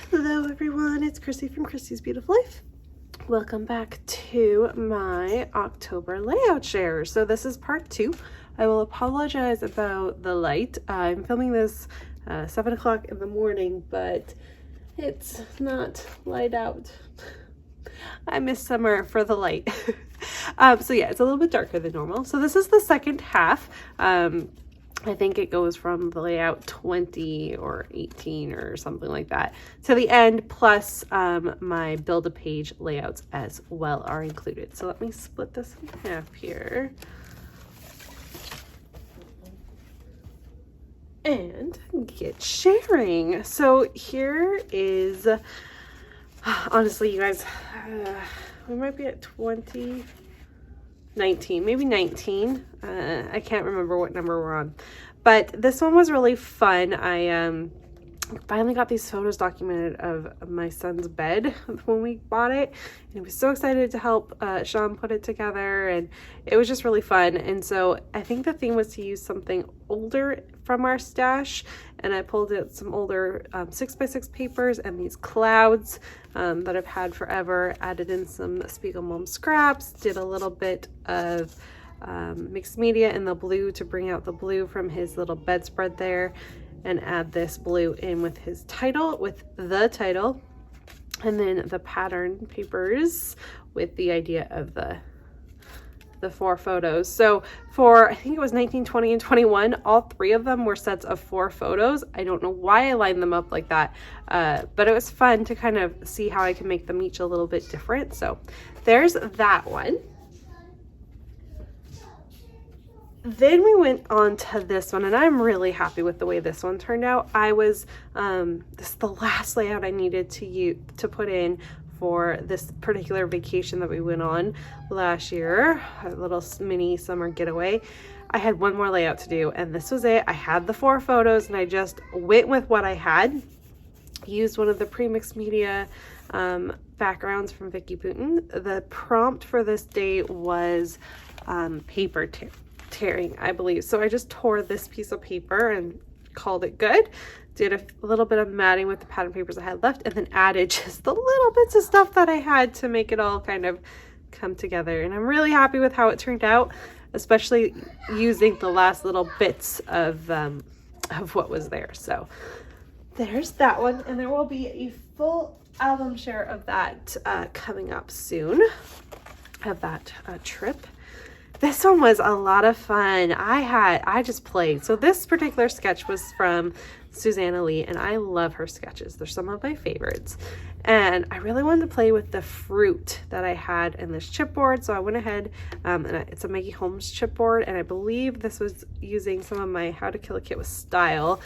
Hello everyone, it's Chrissy from Chrissy's Beautiful Life. Welcome back to my October layout share. So this is part 2. I will apologize about the light. I'm filming this 7 o'clock in the morning, but it's not light out. I miss summer for the light. So yeah, it's a little bit darker than normal. So this is the second half. I think it goes from the layout 20 or 18 or something like that to the end, plus my build-a-page layouts as well are included. So let me split this in half here. And get sharing. So here is, honestly, you guys, we might be at 20, 19, maybe 19. I can't remember what number we're on, but this one was really fun. I finally got these photos documented of my son's bed when we bought it, and I was so excited to help Sean put it together, and it was just really fun. And so I think the theme was to use something older from our stash, and I pulled out some older 6x6 papers and these clouds that I've had forever, added in some Spiegelmom scraps, did a little bit of mixed media in the blue to bring out the blue from his little bedspread there, and add this blue in with his title, with the title, and then the pattern papers with the idea of the 4 photos. So for, I think it was 19, 20, and 21, all 3 of them were sets of 4 photos. I don't know why I lined them up like that, but it was fun to kind of see how I can make them each a little bit different. So there's that one. Then we went on to this one, and I'm really happy with the way this one turned out. I was, this is the last layout I needed to put in for this particular vacation that we went on last year, a little mini summer getaway. I had one more layout to do, and this was it. I had the 4 photos, and I just went with what I had. Used one of the pre-mixed media backgrounds from Vicki Boutin. The prompt for this day was paper tearing, I believe. So I just tore this piece of paper and called it good. Did a little bit of matting with the pattern papers I had left, and then added just the little bits of stuff that I had to make it all kind of come together. And I'm really happy with how it turned out, especially using the last little bits of what was there. So there's that one, and there will be a full album share of that coming up soon, of that trip. This one was a lot of fun. I just played. So this particular sketch was from Susanna Lee, and I love her sketches. They're some of my favorites. And I really wanted to play with the fruit that I had in this chipboard. So I went ahead, and it's a Maggie Holmes chipboard, and I believe this was using some of my How to Kill a Kit with Style.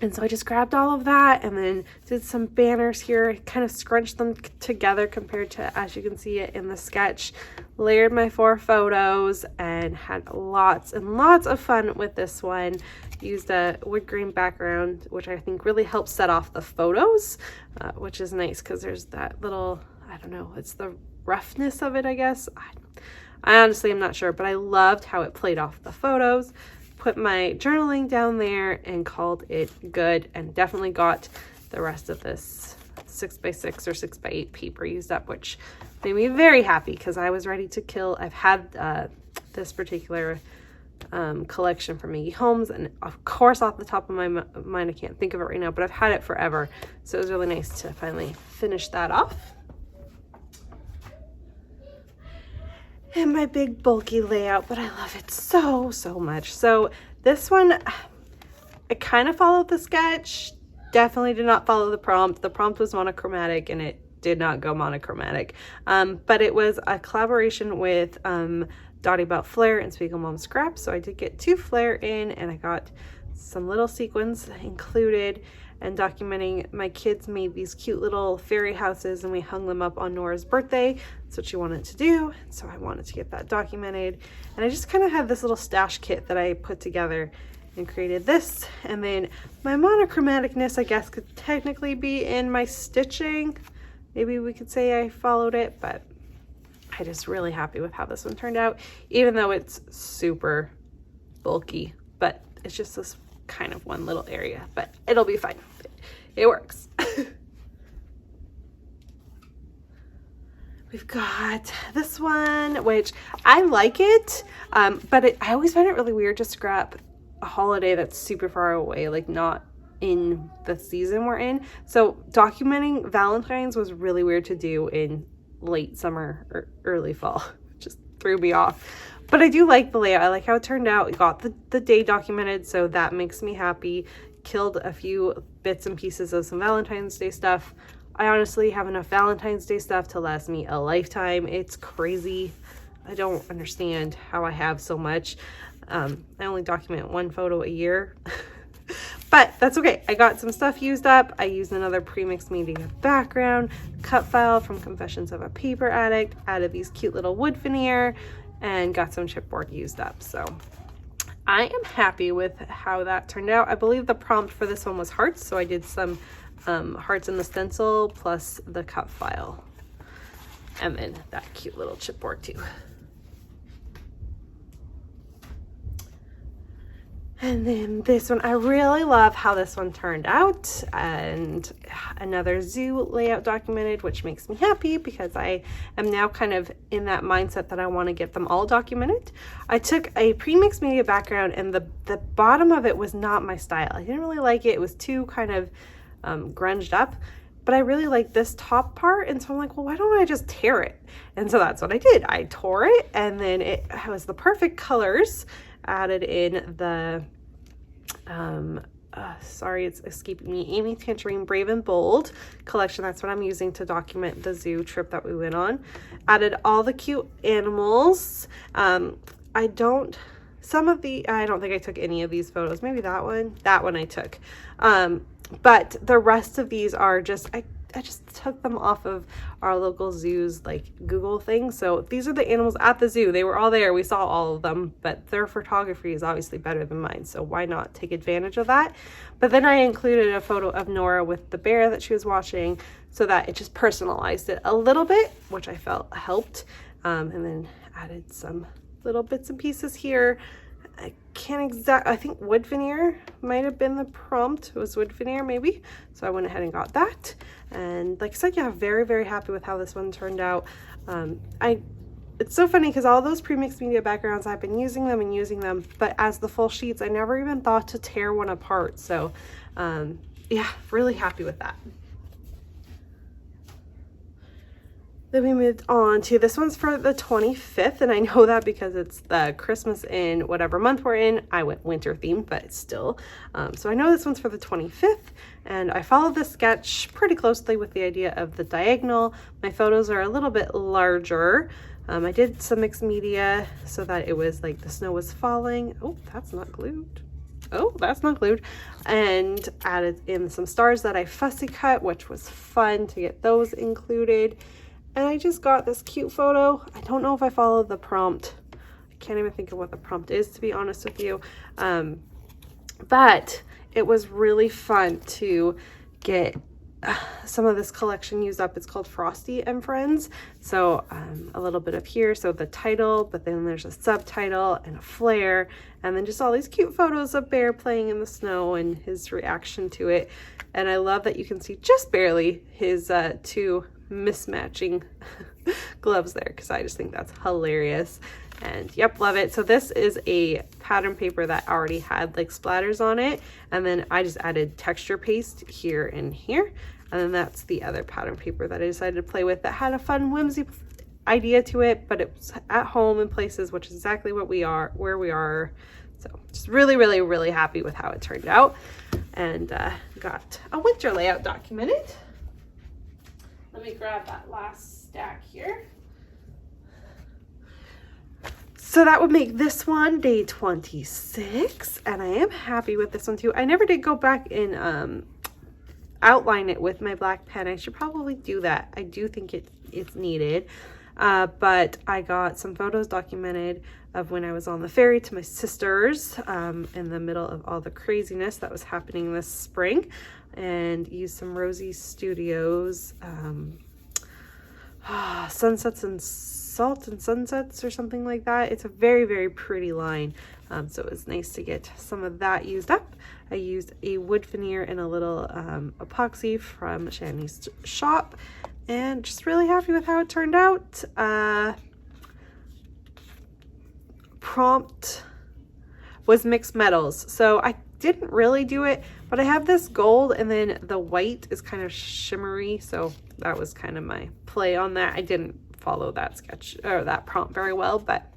And so I just grabbed all of that and then did some banners here, kind of scrunched them together compared to, as you can see it in the sketch, layered my 4 photos, and had lots and lots of fun with this one. Used a wood grain background, which I think really helps set off the photos, which is nice because there's that little, I don't know, it's the roughness of it, I guess. I honestly am not sure, but I loved how it played off the photos. Put my journaling down there and called it good, and definitely got the rest of this 6x6 or 6x8 paper used up, which made me very happy because I was ready to kill. I've had this particular collection from Maggie Holmes, and of course off the top of my mind I can't think of it right now, but I've had it forever, so it was really nice to finally finish that off. And my big bulky layout, but I love it so much. So this one, I kind of followed the sketch, definitely did not follow the prompt. The prompt was monochromatic, and it did not go monochromatic, but it was a collaboration with Dottie Belt Flare and Spiegelmom Scraps. So I did get 2 flare in, and I got some little sequins included, and documenting my kids made these cute little fairy houses, and we hung them up on Nora's birthday. That's what she wanted to do, so I wanted to get that documented. And I just kind of had this little stash kit that I put together and created this. And then my monochromaticness, I guess, could technically be in my stitching. Maybe we could say I followed it, but I'm just really happy with how this one turned out, even though it's super bulky, but it's just this kind of one little area, but it'll be fine. It works. We've got this one, which I like it, but I always find it really weird to scrap a holiday that's super far away, like not in the season we're in. So documenting Valentine's was really weird to do in late summer or early fall. Just threw me off. But I do like the layout. I like how it turned out. We got the day documented, so that makes me happy. Killed a few bits and pieces of some Valentine's Day stuff. I honestly have enough Valentine's Day stuff to last me a lifetime. It's crazy. I don't understand how I have so much. I only document one photo a year, but that's okay. I got some stuff used up. I used another pre-mixed media background, cut file from Confessions of a Paper Addict, added these cute little wood veneer, and got some chipboard used up. So I am happy with how that turned out. I believe the prompt for this one was hearts, so I did some hearts in the stencil plus the cut file, and then that cute little chipboard too. And then this one, I really love how this one turned out, and another zoo layout documented, which makes me happy because I am now kind of in that mindset that I want to get them all documented. I took a pre-mixed media background, and the bottom of it was not my style. I didn't really like it. It was too kind of grunged up, but I really like this top part, and so I'm like, well, why don't I just tear it? And so that's what I did. I tore it, and then it was the perfect colors. Added in the sorry, it's escaping me, Amy Tangerine Brave and Bold collection. That's what I'm using to document the zoo trip that we went on. Added all the cute animals. I don't think I took any of these photos. Maybe that one I took. But the rest of these are just, I just took them off of our local zoo's like Google thing. So these are the animals at the zoo. They were all there. We saw all of them, but their photography is obviously better than mine. So why not take advantage of that? But then I included a photo of Nora with the bear that she was watching so that it just personalized it a little bit, which I felt helped. And then added some little bits and pieces here. I think wood veneer might have been the prompt. It was wood veneer maybe. So I went ahead and got that. And like I said, yeah, very, very happy with how this one turned out. It's so funny because all those pre-mixed media backgrounds, I've been using them, but as the full sheets, I never even thought to tear one apart. So yeah, really happy with that. Then we moved on to this one's for the 25th, and I know that because it's the Christmas in whatever month we're in. I went winter themed, but still. So I know this one's for the 25th, and I followed this sketch pretty closely with the idea of the diagonal. My photos are a little bit larger. I did some mixed media so that it was like the snow was falling. Oh, that's not glued. Oh, that's not glued. And added in some stars that I fussy cut, which was fun to get those included. And I just got this cute photo. I don't know if I followed the prompt. I can't even think of what the prompt is, to be honest with you. But it was really fun to get some of this collection used up. It's called Frosty and Friends. So a little bit of here. So the title, but then there's a subtitle and a flare. And then just all these cute photos of Bear playing in the snow and his reaction to it. And I love that you can see just barely his two mismatching gloves there, because I just think that's hilarious. And yep, love it. So this is a pattern paper that already had like splatters on it, and then I just added texture paste here and here, and then that's the other pattern paper that I decided to play with that had a fun whimsy idea to it, but it was at home in places, which is exactly what we are, where we are. So just really, really, really happy with how it turned out, and got a winter layout documented. Let me grab that last stack here. So that would make this one day 26, and I am happy with this one too. I never did go back and outline it with my black pen. I should probably do that. I do think it's needed. But I got some photos documented of when I was on the ferry to my sister's in the middle of all the craziness that was happening this spring, and used some Rosie Studios Sunsets and Salt and Sunsets or something like that. It's a very, very pretty line. So it was nice to get some of that used up. I used a wood veneer and a little epoxy from Shani's shop. and just really happy with how it turned out. Prompt was mixed metals, so I didn't really do it, but I have this gold and then the white is kind of shimmery, so that was kind of my play on that. I didn't follow that sketch or that prompt very well, but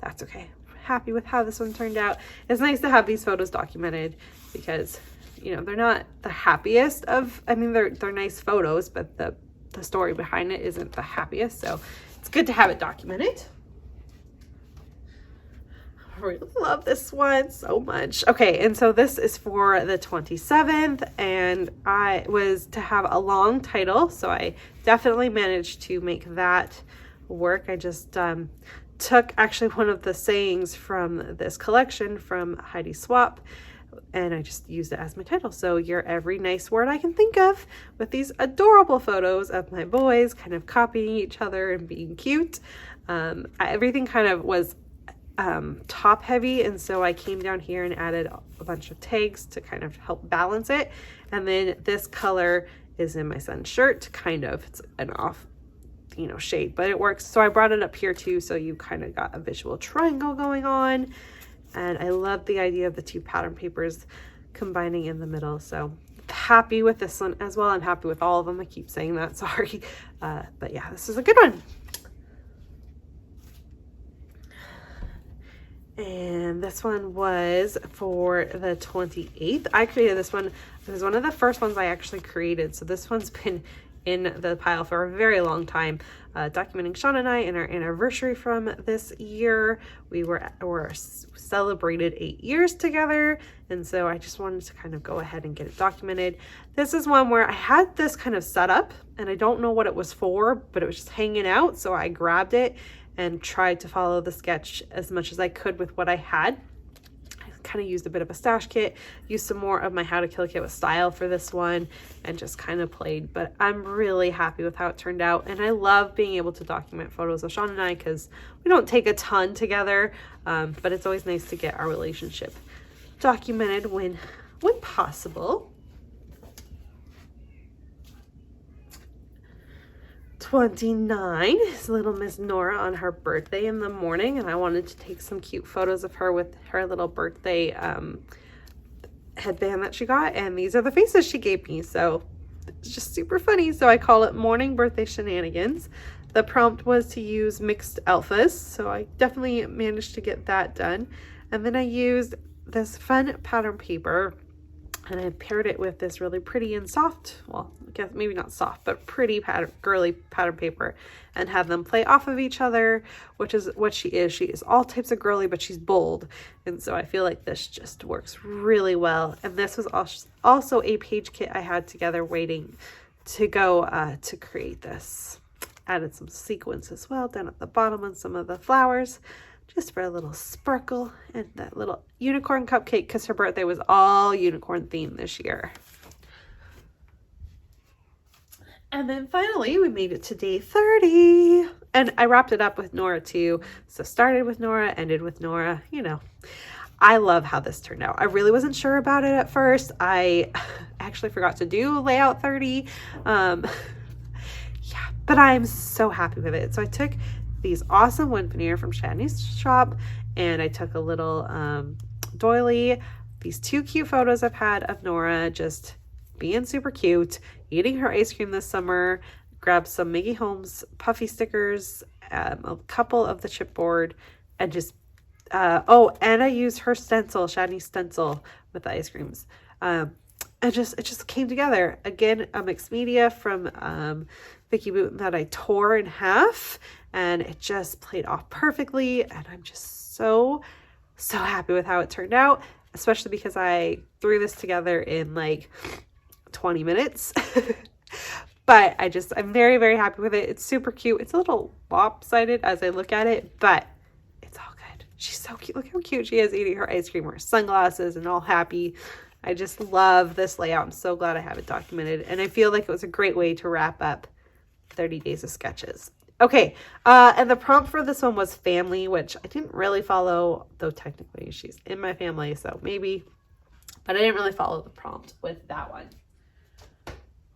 that's okay. Happy with how this one turned out. It's nice to have these photos documented because, you know, they're not the happiest of, I mean, they're nice photos, but the story behind it isn't the happiest, so it's good to have it documented. I really love this one so much. Okay, and so this is for the 27th, and I was to have a long title, so I definitely managed to make that work. I just took actually one of the sayings from this collection from Heidi Swapp, and I just used it as my title. So you're every nice word I can think of, with these adorable photos of my boys kind of copying each other and being cute. Everything kind of was top heavy, and so I came down here and added a bunch of tags to kind of help balance it. And then this color is in my son's shirt, kind of, it's an off, you know, shade, but it works. So I brought it up here too, so you kind of got a visual triangle going on. And I love the idea of the two pattern papers combining in the middle. So happy with this one as well. I'm happy with all of them. I keep saying that, sorry. But yeah, this is a good one. And this one was for the 28th. I created this one. It was one of the first ones I actually created. So this one's been in the pile for a very long time, documenting Sean and I in our anniversary from this year. We were celebrated 8 years together, and so I just wanted to kind of go ahead and get it documented. This is one where I had this kind of set up, and I don't know what it was for, but it was just hanging out, so I grabbed it and tried to follow the sketch as much as I could with what I had. I kind of used a bit of a stash kit, used some more of my How to Kill a Kit with Style for this one, and just kind of played. But I'm really happy with how it turned out, and I love being able to document photos of Sean and I because we don't take a ton together, but it's always nice to get our relationship documented when possible. 29 is little Miss Nora on her birthday in the morning, and I wanted to take some cute photos of her with her little birthday headband that she got, and these are the faces she gave me, so it's just super funny. So I call it Morning Birthday Shenanigans. The prompt was to use mixed alphas, so I definitely managed to get that done. And then I used this fun pattern paper, and I paired it with this really pretty and soft, well, I guess maybe not soft, but pretty girly pattern paper, and have them play off of each other, which is what she is. She is all types of girly, but she's bold. And so I feel like this just works really well. And this was also a page kit I had together waiting to go to create this. Added some sequins as well down at the bottom on some of the flowers, just for a little sparkle, and that little unicorn cupcake because her birthday was all unicorn themed this year. And then finally we made it to day 30, and I wrapped it up with Nora too. So started with Nora, ended with Nora. You know, I love how this turned out. I really wasn't sure about it at first. I actually forgot to do layout 30. Yeah, but I'm so happy with it. So I took these awesome wood veneer from Shani's shop, and I took a little doily, these two cute photos I've had of Nora just being super cute, eating her ice cream this summer, grabbed some Maggie Holmes puffy stickers, a couple of the chipboard, and just and I used her stencil, Shani's stencil, with the ice creams. It just came together. Again, a mixed media from Vicki Boutin that I tore in half, and it just played off perfectly, and I'm just so happy with how it turned out, especially because I threw this together in like 20 minutes. But I'm very, very happy with it. It's super cute. It's a little lopsided as I look at it, but it's all good. She's so cute. Look how cute she is eating her ice cream, her sunglasses, and all happy. I just love this layout. I'm so glad I have it documented, and I feel like it was a great way to wrap up 30 days of sketches. Okay, and the prompt for this one was family, which I didn't really follow, though technically she's in my family, so maybe, but I didn't really follow the prompt with that one.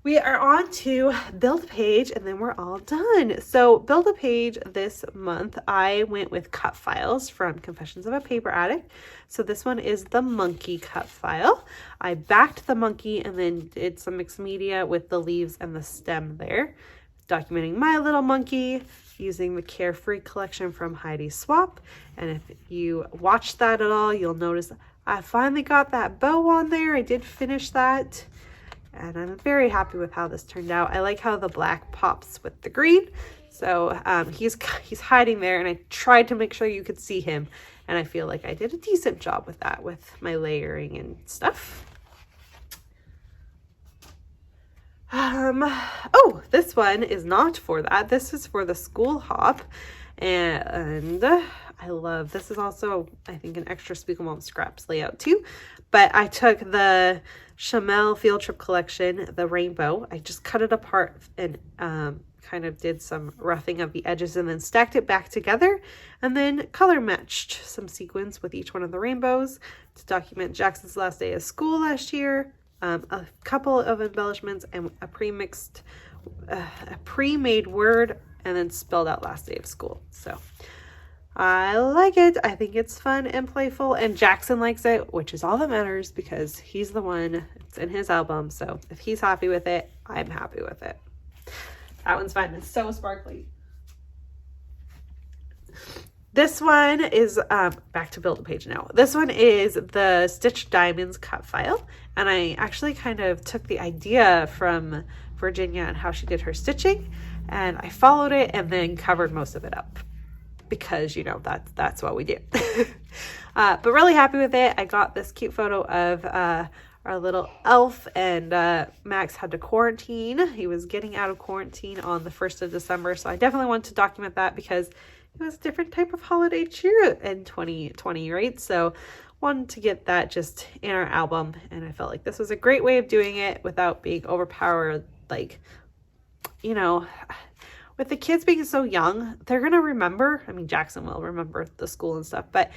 We are on to Build a Page, and then we're all done. So Build a Page this month, I went with cut files from Confessions of a Paper Addict. So this one is the monkey cut file. I backed the monkey and then did some mixed media with the leaves and the stem there, documenting my little monkey using the Carefree collection from Heidi Swapp. And if you watched that at all, you'll notice I finally got that bow on there. I did finish that. And I'm very happy with how this turned out. I like how the black pops with the green. So he's hiding there, and I tried to make sure you could see him. And I feel like I did a decent job with that, with my layering and stuff. Oh, this one is not for that. This is for the school hop. And I love, this is also, I think, an extra Spiegel Mom Scraps layout too. But I took the Chamel Field Trip Collection, the rainbow. I just cut it apart and kind of did some roughing of the edges and then stacked it back together and then color matched some sequins with each one of the rainbows to document Jackson's last day of school last year, a couple of embellishments, and a pre-made word, and then spelled out last day of school. So I like it. I think it's fun and playful, and Jackson likes it, which is all that matters because he's the one, it's in his album. So if he's happy with it, I'm happy with it. That one's fun. It's so sparkly. This one is, back to Build a Page now. This one is the Stitch Diamonds cut file. And I actually kind of took the idea from Virginia and how she did her stitching, and I followed it and then covered most of it up because, you know, that's what we do. But really happy with it. I got this cute photo of our little elf, and Max had to quarantine. He was getting out of quarantine on the 1st of December. So I definitely wanted to document that because it was a different type of holiday cheer in 2020, right? So wanted to get that just in our album, and I felt like this was a great way of doing it without being overpowered. Like, you know, with the kids being so young, they're gonna remember. I mean, Jackson will remember the school and stuff, but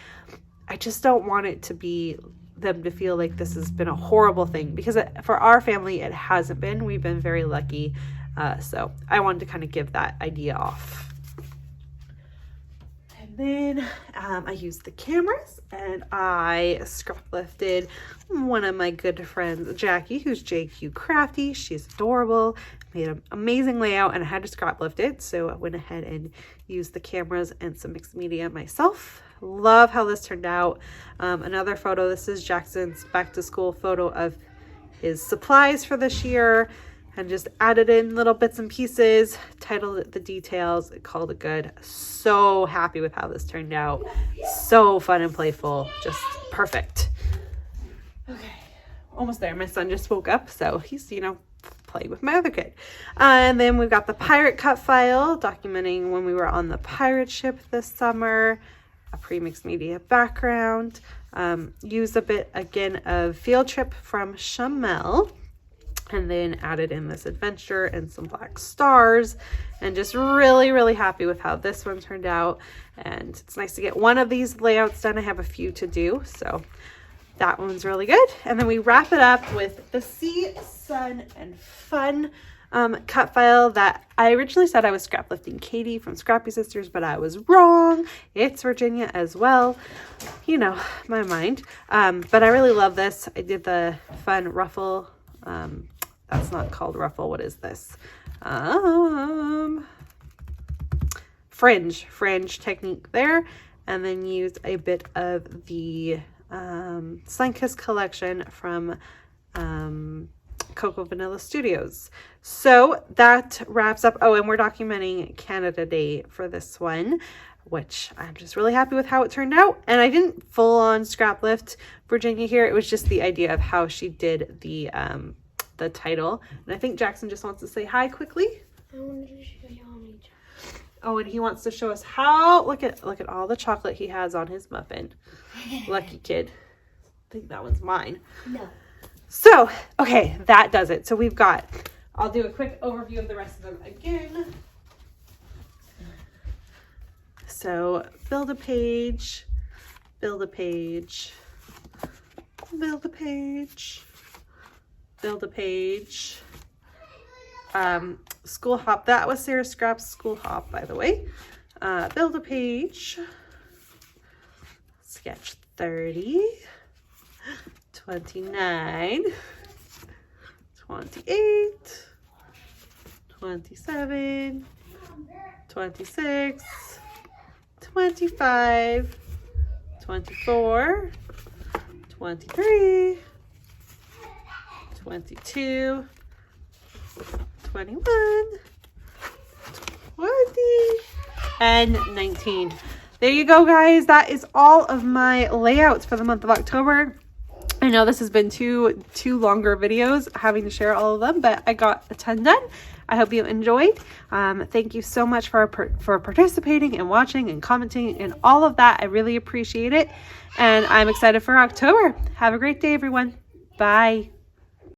I just don't want it to be them to feel like this has been a horrible thing, because for our family it hasn't been. We've been very lucky. So I wanted to kind of give that idea off. Then I used the cameras, and I scrap lifted one of my good friends, Jackie, who's JQ Crafty. She's adorable, made an amazing layout, and I had to scrap lift it. So I went ahead and used the cameras and some mixed media myself. Love how this turned out. Another photo, this is Jackson's back to school photo of his supplies for this year, and just added in little bits and pieces, titled it The Details, called it good. So happy with how this turned out. So fun and playful, just perfect. Okay, almost there. My son just woke up, so he's, you know, playing with my other kid. And then we've got the pirate cut file, documenting when we were on the pirate ship this summer, a pre-mixed media background, use a bit again of Field Trip from Chamel, and then added in this adventure and some black stars, and just really happy with how this one turned out. And it's nice to get one of these layouts done. I have a few to do, so that one's really good. And then we wrap it up with the Sea, Sun, and Fun cut file that I originally said I was scrap lifting Katie from Scrappy Sisters, but I was wrong. It's Virginia as well. You know, my mind. But I really love this. I did the fun ruffle. That's not called ruffle. What is this? Fringe technique there. And then used a bit of the Sunkiss collection from Cocoa Vanilla Studios. So that wraps up. Oh, and we're documenting Canada Day for this one, which I'm just really happy with how it turned out. And I didn't full on scrap lift Virginia here. It was just the idea of how she did the title. And I think Jackson just wants to say hi quickly. I wanted to show you all my chocolate. Oh, and he wants to show us how, look at all the chocolate he has on his muffin. Lucky kid. I think that one's mine. No. So, okay, that does it. So we've got, I'll do a quick overview of the rest of them again. So build a page, build a page, build a page, build a page, school hop. That was Sarah Scrapp's school hop, by the way. Build a page. Sketch 30. 29. 28. 27. 26. 25. 24. 23. 22. 21, 20, and 19. There you go, guys. That is all of my layouts for the month of October. I know this has been two longer videos having to share all of them, but I got a ton done. I hope you enjoyed. Thank you so much for participating and watching and commenting and all of that. I really appreciate it. And I'm excited for October. Have a great day, everyone. Bye.